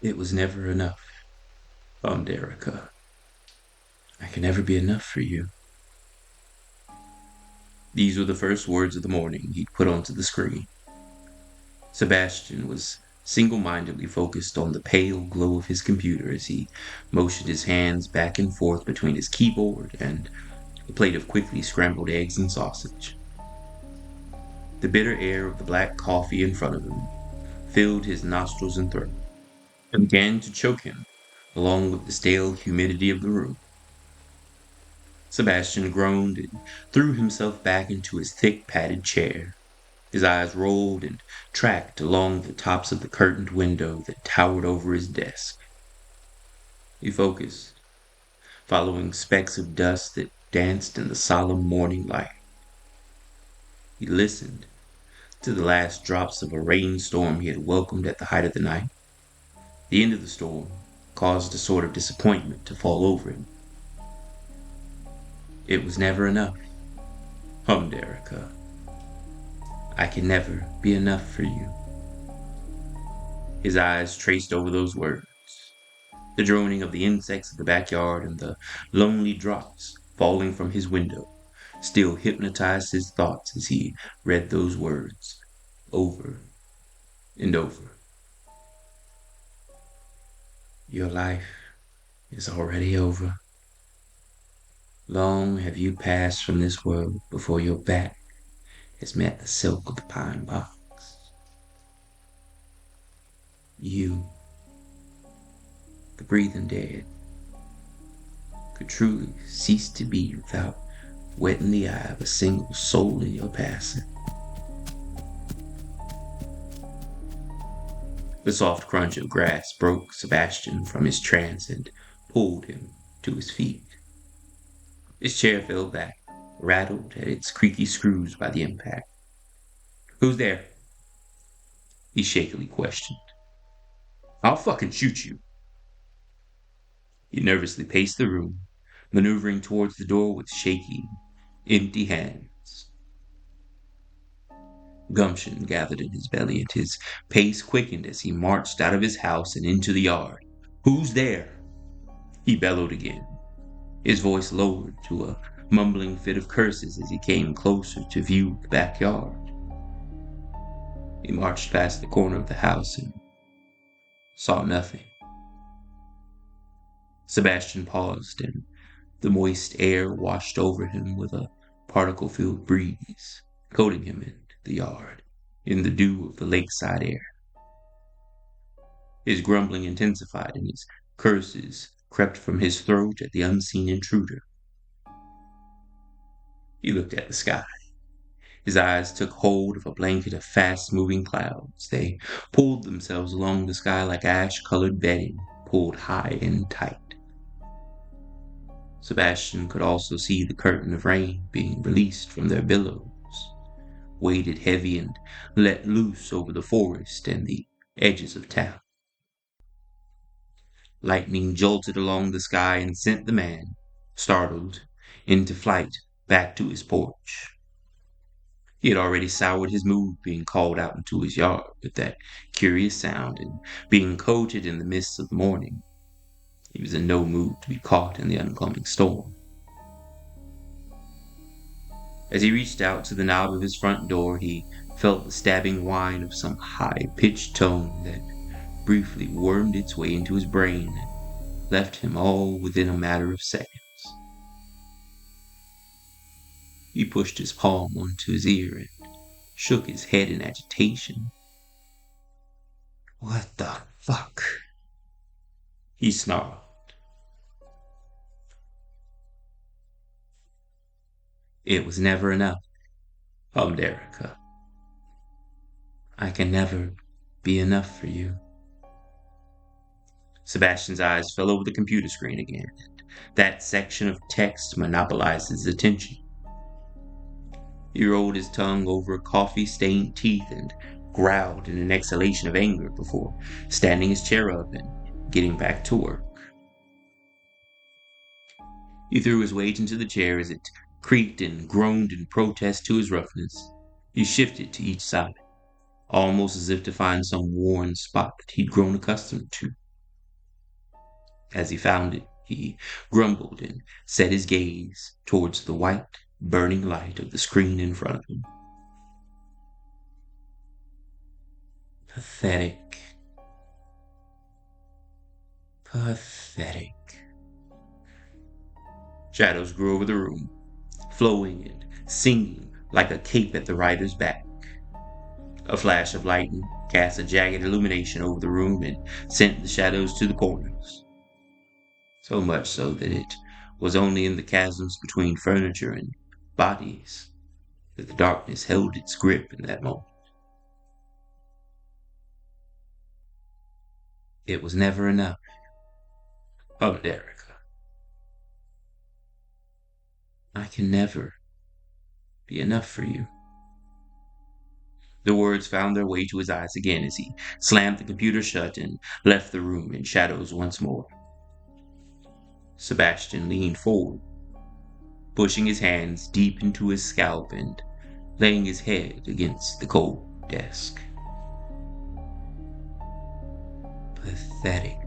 It was never enough. Erica. I can never be enough for you. These were the first words of the morning he'd put onto the screen. Sebastian was single-mindedly focused on the pale glow of his computer as he motioned his hands back and forth between his keyboard and a plate of quickly scrambled eggs and sausage. The bitter air of the black coffee in front of him filled his nostrils and throat and began to choke him, along with the stale humidity of the room. Sebastian groaned and threw himself back into his thick padded chair. His eyes rolled and tracked along the tops of the curtained window that towered over his desk. He focused, following specks of dust that danced in the solemn morning light. He listened to the last drops of a rainstorm he had welcomed at the height of the night. The end of the storm caused a sort of disappointment to fall over him. It was never enough, hummed Erica. I can never be enough for you. His eyes traced over those words. The droning of the insects of the backyard and the lonely drops falling from his window still hypnotized his thoughts as he read those words over and over. Your life is already over. Long have you passed from this world before your back has met the silk of the pine box. You, the breathing dead, could truly cease to be without wetting the eye of a single soul in your passing. The soft crunch of grass broke Sebastian from his trance and pulled him to his feet. His chair fell back, rattled at its creaky screws by the impact. Who's there? He shakily questioned. I'll fucking shoot you. He nervously paced the room, maneuvering towards the door with shaky, empty hands. Gumption gathered in his belly, and his pace quickened as he marched out of his house and into the yard. Who's there? He bellowed again, his voice lowered to a mumbling fit of curses as he came closer to view the backyard. He marched past the corner of the house and saw nothing. Sebastian paused, and the moist air washed over him with a particle-filled breeze, coating him in the yard, in the dew of the lakeside air. His grumbling intensified, and his curses crept from his throat at the unseen intruder. He looked at the sky. His eyes took hold of a blanket of fast-moving clouds. They pulled themselves along the sky like ash-colored bedding, pulled high and tight. Sebastian could also see the curtain of rain being released from their billows, weighted heavy and let loose over the forest and the edges of town. Lightning jolted along the sky and sent the man, startled, into flight back to his porch. He had already soured his mood being called out into his yard with that curious sound and being coated in the mists of the morning. He was in no mood to be caught in the oncoming storm. As he reached out to the knob of his front door, he felt the stabbing whine of some high-pitched tone that briefly wormed its way into his brain and left him all within a matter of seconds. He pushed his palm onto his ear and shook his head in agitation. What the fuck? He snarled. It was never enough, hummed Erica. I can never be enough for you. Sebastian's eyes fell over the computer screen again, and that section of text monopolized his attention. He rolled his tongue over coffee-stained teeth and growled in an exhalation of anger before standing his chair up and getting back to work. He threw his weight into the chair as it creaked and groaned in protest to his roughness. He shifted to each side, almost as if to find some worn spot that he'd grown accustomed to. As he found it, he grumbled and set his gaze towards the white, burning light of the screen in front of him. Pathetic. Pathetic. Shadows grew over the room, flowing and singing like a cape at the rider's back. A flash of lightning cast a jagged illumination over the room and sent the shadows to the corners. So much so that it was only in the chasms between furniture and bodies that the darkness held its grip in that moment. It was never enough. Oh, Erica, I can never be enough for you. The words found their way to his eyes again as he slammed the computer shut and left the room in shadows once more. Sebastian leaned forward, pushing his hands deep into his scalp and laying his head against the cold desk. Pathetic.